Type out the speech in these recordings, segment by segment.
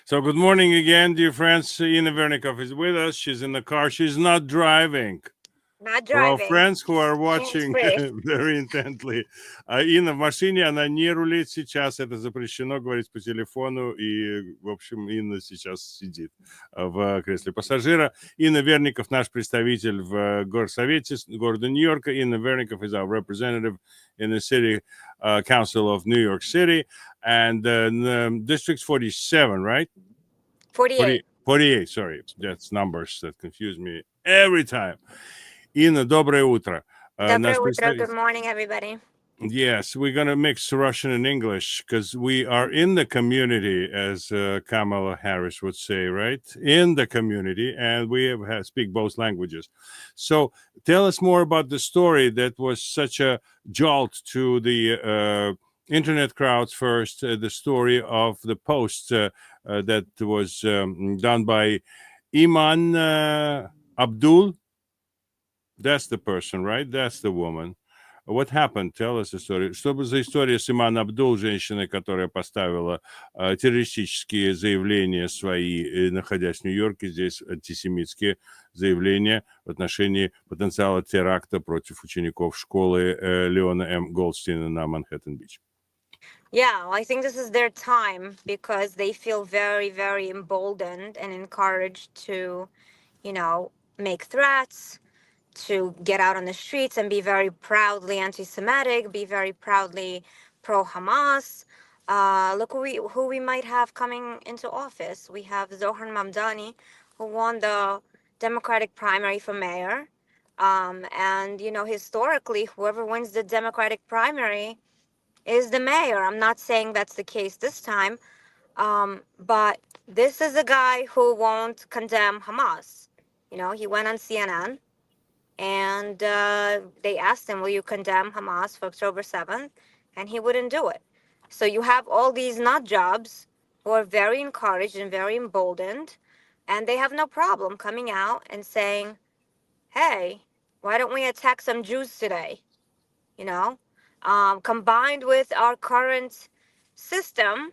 So good morning again, dear friends. Iman Vernikov is with us. She's in the car. She's not driving. Not For our driving. friends who are Hands watching free. very intently. Инна в машине, она не рулит сейчас. Это запрещено говорить по телефону. И, в общем, Инна сейчас сидит в кресле пассажира. Инна Верников, наш представитель в горсовете города Нью-Йорка. Инна Верников is our representative in the city council of New York City. And District 47, right? 48. 48, sorry. That's numbers that confuse me every time. Инна, доброе утро. Доброе утро. Good morning, everybody. Yes, we're going to mix Russian and English because we are in the community, as Kamala Harris would say, right? In the community, and we speak both languages. So tell us more about the story that was such a jolt to the internet crowds first, the story of the post that was done by Iman Abdul. That's the person, right? That's the woman. What happened? Tell us the story. Что за история с Иман Абдул, женщиной, которая поставила террористические заявления свои, находясь в Нью-Йорке, здесь антисемитские заявления в отношении потенциала теракта против учеников школы Леона М. Голдстейна на Манхэттен-Бич? Yeah, well, I think this is their time because they feel very, very emboldened and encouraged to, make threats, to get out on the streets and be very proudly anti-Semitic, be very proudly pro-Hamas. Look who we might have coming into office. We have Zohran Mamdani, who won the Democratic primary for mayor. And, historically, whoever wins the Democratic primary is the mayor. I'm not saying that's the case this time, but this is a guy who won't condemn Hamas. He went on CNN and they asked him, will you condemn Hamas for October 7th? And he wouldn't do it. So you have all these nut jobs who are very encouraged and very emboldened, and they have no problem coming out and saying, hey, why don't we attack some Jews today? Combined with our current system,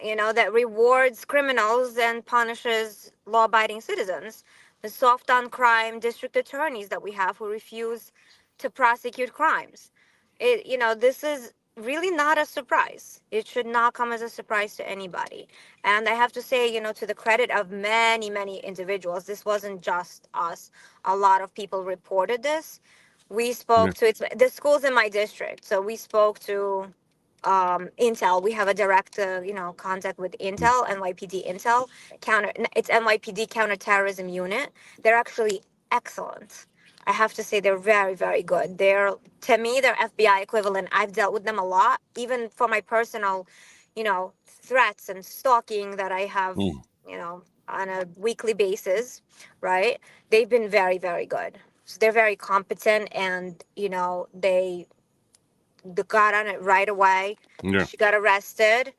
that rewards criminals and punishes law-abiding citizens. The soft on crime district attorneys that we have who refuse to prosecute crimes. This is really not a surprise. It should not come as a surprise to anybody. And I have to say, to the credit of many, many individuals, this wasn't just us. A lot of people reported this. We spoke to the schools in my district. So we spoke to Intel. We have a direct, contact with Intel, NYPD Intel It's NYPD Counterterrorism Unit. They're actually excellent. I have to say they're very, very good. To me, they're FBI equivalent. I've dealt with them a lot, even for my personal, threats and stalking that I have, on a weekly basis, right? They've been very, very good. So they're very competent, and they got on it right away. Yeah. She got arrested.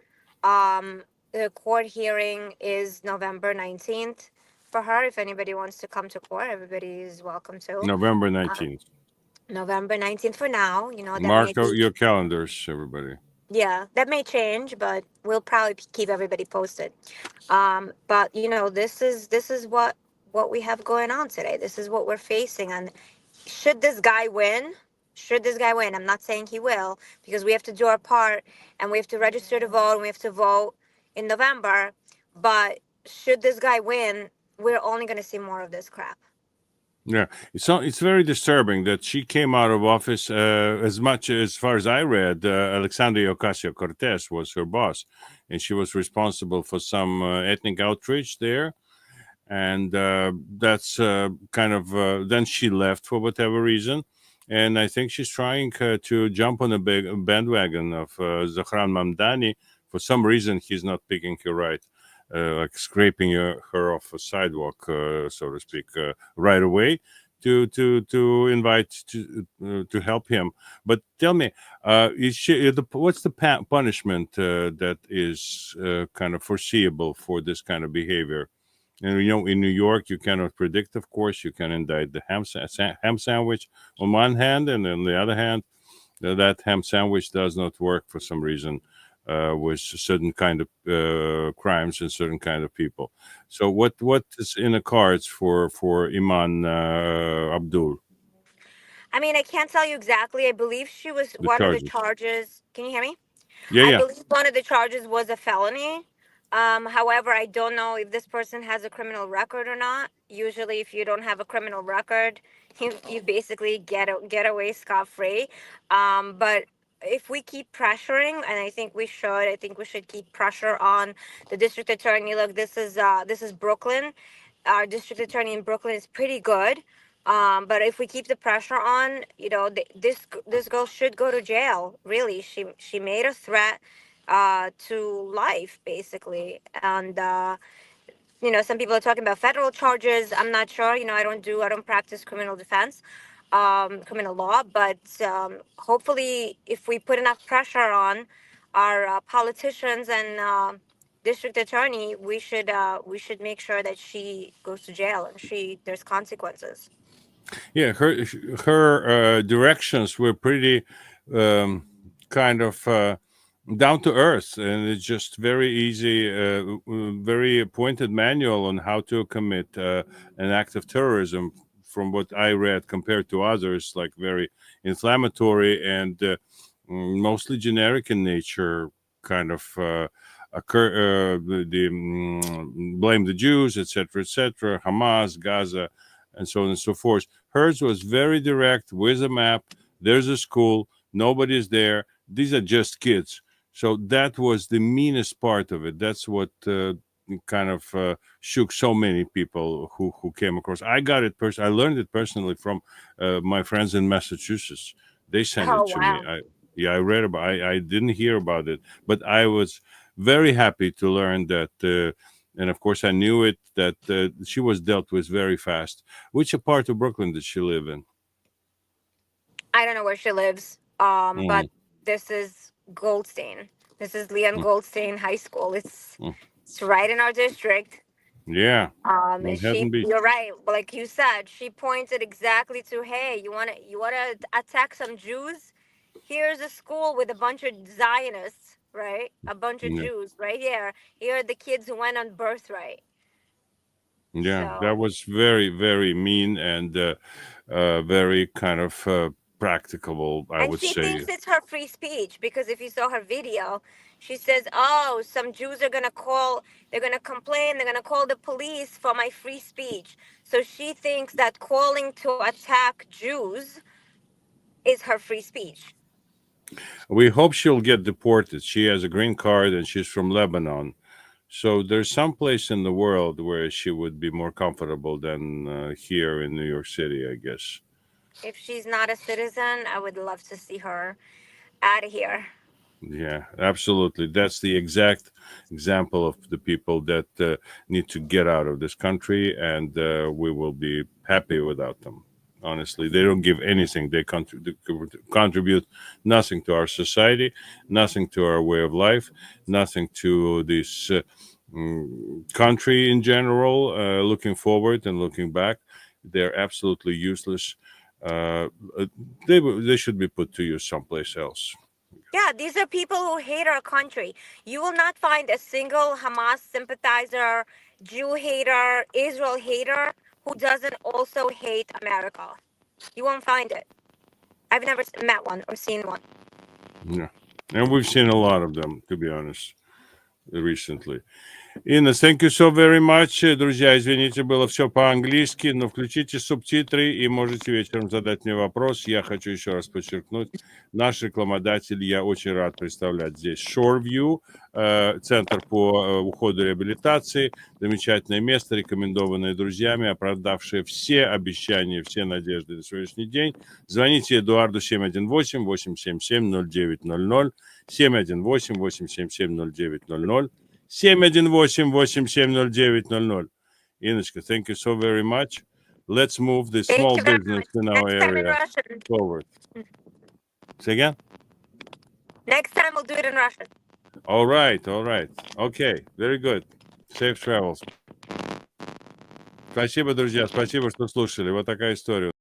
The court hearing is November 19th for her. If anybody wants to come to court, everybody is welcome to. November 19th. November 19th for now. That Mark your calendars, everybody. Yeah, that may change, but we'll probably keep everybody posted. But this is what we have going on today. This is what we're facing. And should this guy win? I'm not saying he will, because we have to do our part and we have to register to vote and we have to vote in November. But should this guy win, we're only going to see more of this crap. Yeah, it's very disturbing that she came out of office. As far as I read, Alexandria Ocasio-Cortez was her boss, and she was responsible for some ethnic outrage there. And that's then she left for whatever reason. And I think she's trying to jump on a big bandwagon of Zohran Mamdani. For some reason, he's not picking her right. Like scraping her off a sidewalk, so to speak, right away to invite to help him. But tell me, what's the punishment that is kind of foreseeable for this kind of behavior? And in New York, you cannot predict. Of course, you can indict the ham sandwich on one hand, and on the other hand, that ham sandwich does not work for some reason. with certain kind of crimes and certain kind of people. So what is in the cards for Iman Abdul? I mean, I can't tell you exactly. I believe she was The one of the charges? charges. Can you hear me? Yeah, I yeah. believe one of the charges was a felony. However, I don't know if this person has a criminal record or not. Usually, if you don't have a criminal record, you basically get away scot free. But if we keep pressuring, and I think we should keep pressure on the district attorney. Look, this is Brooklyn. Our district attorney in Brooklyn is pretty good. But if we keep the pressure on, this girl should go to jail. Really, she made a threat to life, basically. And some people are talking about federal charges. I'm not sure. I don't practice criminal defense, criminal law. But hopefully, if we put enough pressure on our politicians and district attorney, we should make sure that she goes to jail and there's consequences. Yeah, her directions were pretty um, kind of down to earth, and it's just very easy, very pointed manual on how to commit an act of terrorism. From what I read, compared to others, like very inflammatory and mostly generic in nature, kind of. Blame the Jews, etc., Hamas, Gaza, and so on and so forth. Hers was very direct with a map. There's a school. Nobody's there. These are just kids. So that was the meanest part of it. That's what kind of shook so many people who came across. I got it I learned it personally from my friends in Massachusetts. They sent Oh it to me. wow. I read about. I didn't hear about it, but I was very happy to learn that. And of course, I knew it that she was dealt with very fast. Which part of Brooklyn did she live in? I don't know where she lives. But Mm, this is Goldstein. This is Leon mm, Goldstein High School. mm. It's right in our district. Yeah, And Manhattan Beach. you're right. Like you said, she pointed exactly to, hey, you wanna attack some Jews? Here's a school with a bunch of Zionists, right? A bunch of Yeah, Jews right here. Here are the kids who went on birthright. yeah, that So, was very, very mean and very kind of practicable, I and would she say. thinks it's her free speech because if you saw her video, she says, "Oh, some Jews are gonna call. They're gonna complain. They're gonna call the police for my free speech." So she thinks that calling to attack Jews is her free speech. We hope she'll get deported. She has a green card and she's from Lebanon. So there's some place in the world where she would be more comfortable than here in New York City, I guess. If she's not a citizen, I would love to see her out of here. Yeah, absolutely. That's the exact example of the people that need to get out of this country, and we will be happy without them. Honestly, they don't give anything. They contribute nothing to our society, nothing to our way of life, nothing to this country in general. Looking forward and looking back, they're absolutely useless. Uh, they should be put to use someplace else. Yeah, these are people who hate our country. You will not find a single Hamas sympathizer, Jew hater, Israel hater who doesn't also hate America. You won't find it. I've never met one or seen one. Yeah. And we've seen a lot of them, to be honest, recently. Инна, thank you so very much. Друзья, извините, было все по-английски, но включите субтитры и можете вечером задать мне вопрос. Я хочу еще раз подчеркнуть, наш рекламодатель, я очень рад представлять здесь Shoreview, центр по уходу и реабилитации, замечательное место, рекомендованное друзьями, оправдавшее все обещания, все надежды на сегодняшний день. Звоните Эдуарду 718-877-0900, 718-877-0900, 718-877-0900. Innochka, thank you so very much. Let's move the Thank small you very business much. in our Next time in area Russian. forward. Say again? Next time we'll do it in Russian. All right, all right. Okay, very good. Safe travels. Спасибо, друзья, спасибо, что слушали. Вот такая история.